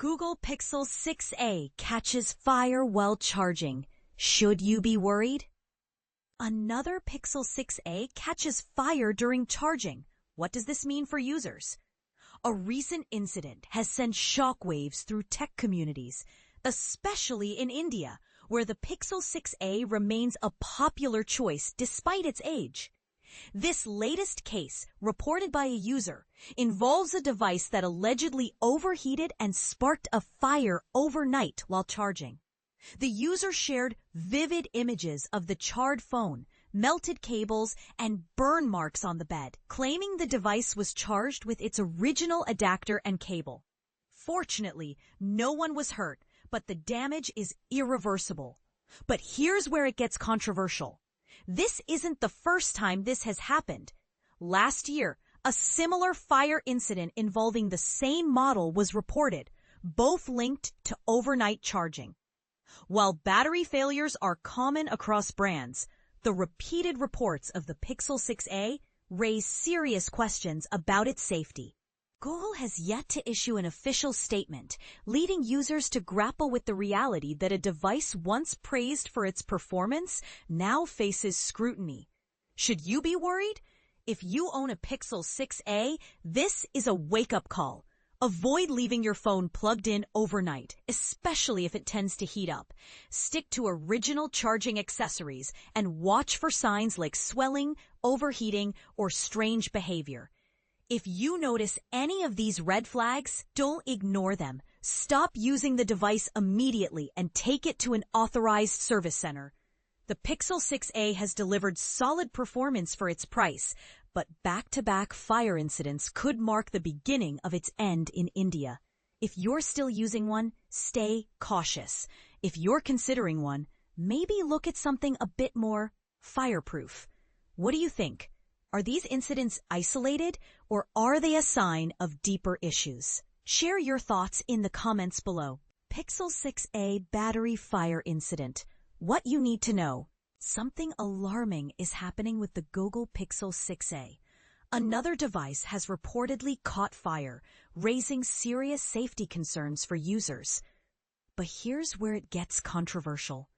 Google Pixel 6a catches fire while charging. Should you be worried? Another Pixel 6a catches fire during charging. What does this mean for users? A recent incident has sent shockwaves through tech communities, especially in India, where the Pixel 6a remains a popular choice despite its age. This latest case, reported by a user, involves a device that allegedly overheated and sparked a fire overnight while charging. The user shared vivid images of the charred phone, melted cables, and burn marks on the bed, claiming the device was charged with its original adapter and cable. Fortunately, no one was hurt, but the damage is irreversible. But here's where it gets controversial. This isn't the first time this has happened. Last year, a similar fire incident involving the same model was reported, both linked to overnight charging. While battery failures are common across brands, the repeated reports of the Pixel 6a raise serious questions about its safety. Google has yet to issue an official statement, leading users to grapple with the reality that a device once praised for its performance now faces scrutiny. Should you be worried? If you own a Pixel 6a, this is a wake-up call. Avoid leaving your phone plugged in overnight, especially if it tends to heat up. Stick to original charging accessories and watch for signs like swelling, overheating, or strange behavior. If you notice any of these red flags, don't ignore them. Stop using the device immediately and take it to an authorized service center. The Pixel 6a has delivered solid performance for its price, but back-to-back fire incidents could mark the beginning of its end in India. If you're still using one, stay cautious. If you're considering one, maybe look at something a bit more fireproof. What do you think? Are these incidents isolated, or are they a sign of deeper issues? Share your thoughts in the comments below. Pixel 6a battery fire incident. What you need to know. Something alarming is happening with the Google Pixel 6a. Another device has reportedly caught fire, raising serious safety concerns for users. But here's where it gets controversial.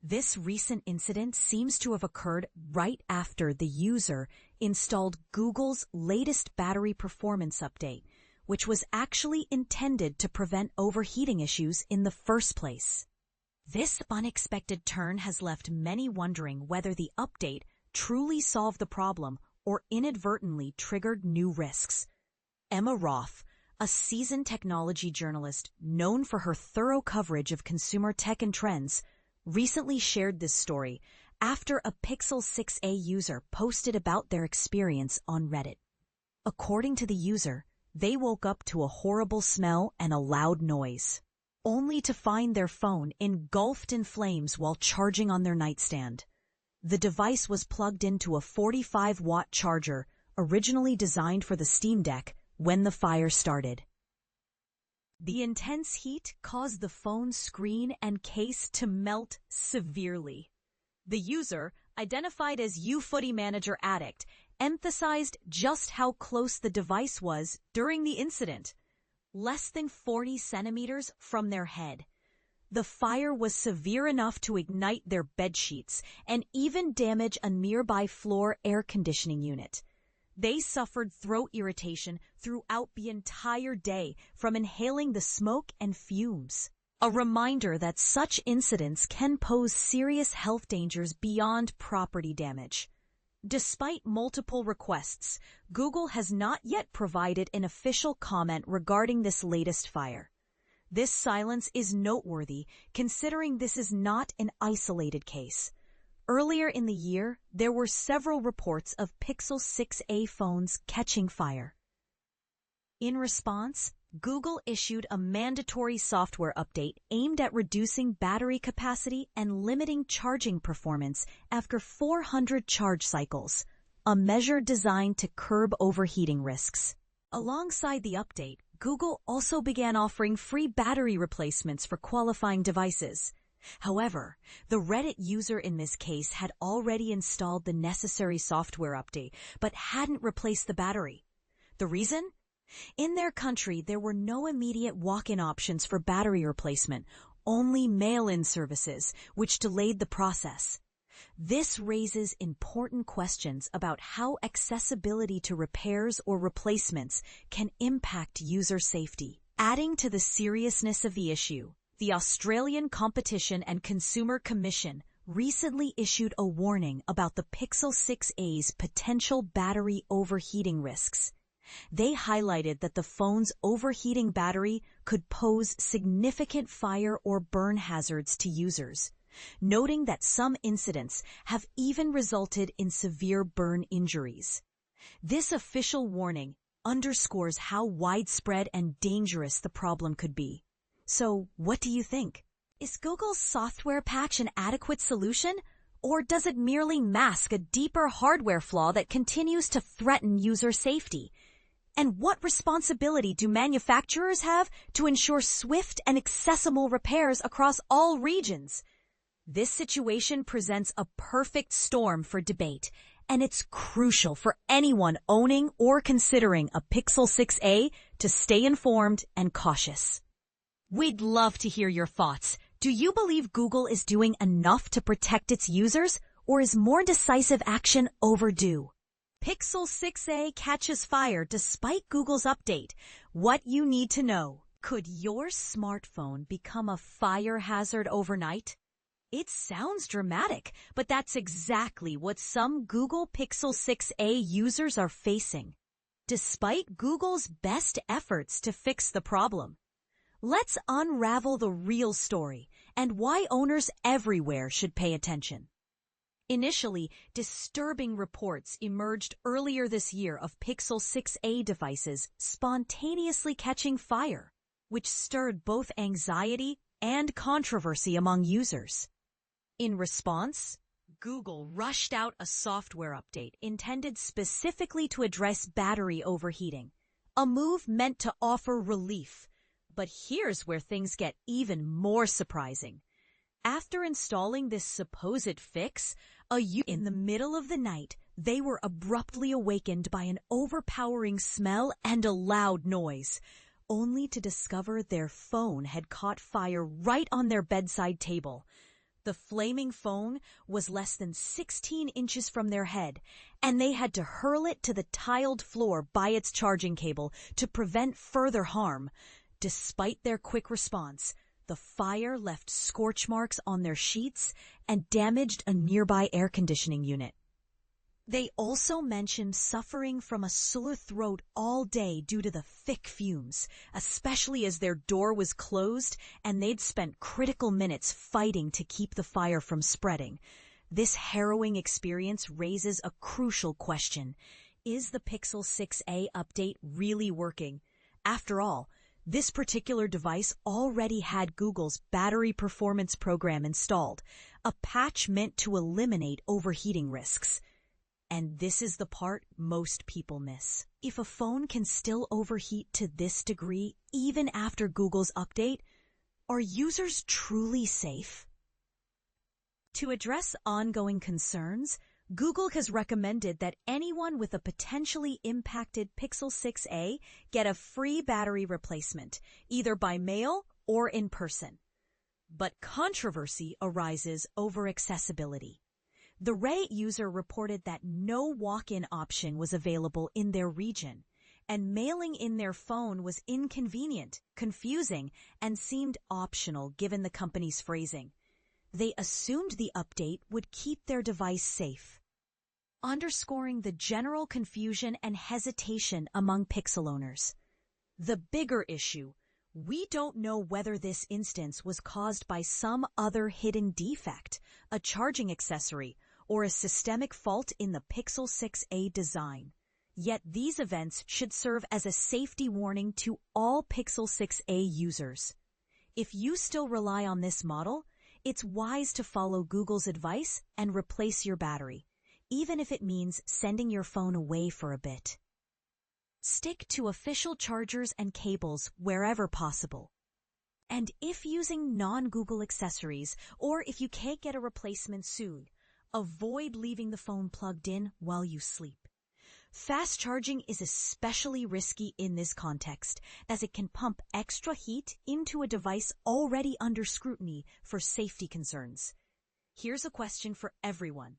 This recent incident seems to have occurred right after the user installed Google's latest battery performance update, which was actually intended to prevent overheating issues in the first place. This unexpected turn has left many wondering whether the update truly solved the problem or inadvertently triggered new risks. Emma Roth, a seasoned technology journalist known for her thorough coverage of consumer tech and trends, recently shared this story after a Pixel 6a user posted about their experience on Reddit. According to the user, they woke up to a horrible smell and a loud noise, only to find their phone engulfed in flames while charging on their nightstand. The device was plugged into a 45-watt charger, originally designed for the Steam Deck, when the fire started. The intense heat caused the phone's screen and case to melt severely. The user, identified as uFooty Manager Addict, emphasized just how close the device was during the incident, less than 40 centimeters from their head. The fire was severe enough to ignite their bedsheets and even damage a nearby floor air conditioning unit. They suffered throat irritation throughout the entire day from inhaling the smoke and fumes. A reminder that such incidents can pose serious health dangers beyond property damage. Despite multiple requests, Google has not yet provided an official comment regarding this latest fire. This silence is noteworthy considering this is not an isolated case. Earlier in the year, there were several reports of Pixel 6a phones catching fire. In response, Google issued a mandatory software update aimed at reducing battery capacity and limiting charging performance after 400 charge cycles, a measure designed to curb overheating risks. Alongside the update, Google also began offering free battery replacements for qualifying devices. However, the Reddit user in this case had already installed the necessary software update, but hadn't replaced the battery. The reason? In their country, there were no immediate walk-in options for battery replacement, only mail-in services, which delayed the process. This raises important questions about how accessibility to repairs or replacements can impact user safety. Adding to the seriousness of the issue, the Australian Competition and Consumer Commission recently issued a warning about the Pixel 6a's potential battery overheating risks. They highlighted that the phone's overheating battery could pose significant fire or burn hazards to users, noting that some incidents have even resulted in severe burn injuries. This official warning underscores how widespread and dangerous the problem could be. So, what do you think? Is Google's software patch an adequate solution, or does it merely mask a deeper hardware flaw that continues to threaten user safety? And what responsibility do manufacturers have to ensure swift and accessible repairs across all regions? This situation presents a perfect storm for debate, and it's crucial for anyone owning or considering a Pixel 6a to stay informed and cautious. We'd love to hear your thoughts. Do you believe Google is doing enough to protect its users, or is more decisive action overdue? Pixel 6a catches fire despite Google's update. What you need to know. Could your smartphone become a fire hazard overnight? It sounds dramatic, but that's exactly what some Google Pixel 6a users are facing, despite Google's best efforts to fix the problem. Let's unravel the real story and why owners everywhere should pay attention. Initially, disturbing reports emerged earlier this year of Pixel 6a devices spontaneously catching fire, which stirred both anxiety and controversy among users. In response, Google rushed out a software update intended specifically to address battery overheating, a move meant to offer relief. But here's where things get even more surprising. After installing this supposed fix, in the middle of the night, they were abruptly awakened by an overpowering smell and a loud noise, only to discover their phone had caught fire right on their bedside table. The flaming phone was less than 16 inches from their head, and they had to hurl it to the tiled floor by its charging cable to prevent further harm. Despite their quick response, the fire left scorch marks on their sheets and damaged a nearby air conditioning unit. They also mentioned suffering from a sore throat all day due to the thick fumes, especially as their door was closed and they'd spent critical minutes fighting to keep the fire from spreading. This harrowing experience raises a crucial question. Is the Pixel 6a update really working? After all, this particular device already had Google's battery performance program installed, a patch meant to eliminate overheating risks. And this is the part most people miss. If a phone can still overheat to this degree even after Google's update, are users truly safe? To address ongoing concerns, Google has recommended that anyone with a potentially impacted Pixel 6a get a free battery replacement, either by mail or in person. But controversy arises over accessibility. The Reddit user reported that no walk-in option was available in their region, and mailing in their phone was inconvenient, confusing, and seemed optional given the company's phrasing. They assumed the update would keep their device safe, underscoring the general confusion and hesitation among Pixel owners. The bigger issue, we don't know whether this instance was caused by some other hidden defect, a charging accessory, or a systemic fault in the Pixel 6a design. Yet these events should serve as a safety warning to all Pixel 6a users. If you still rely on this model, it's wise to follow Google's advice and replace your battery, even if it means sending your phone away for a bit. Stick to official chargers and cables wherever possible. And if using non-Google accessories, or if you can't get a replacement soon, avoid leaving the phone plugged in while you sleep. Fast charging is especially risky in this context, as it can pump extra heat into a device already under scrutiny for safety concerns. Here's a question for everyone.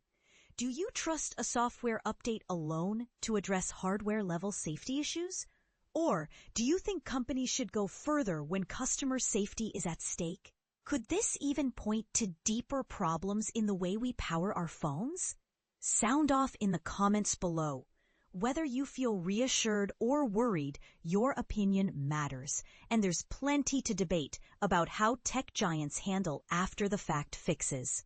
Do you trust a software update alone to address hardware-level safety issues? Or do you think companies should go further when customer safety is at stake? Could this even point to deeper problems in the way we power our phones? Sound off in the comments below. Whether you feel reassured or worried, your opinion matters, and there's plenty to debate about how tech giants handle after-the-fact fixes.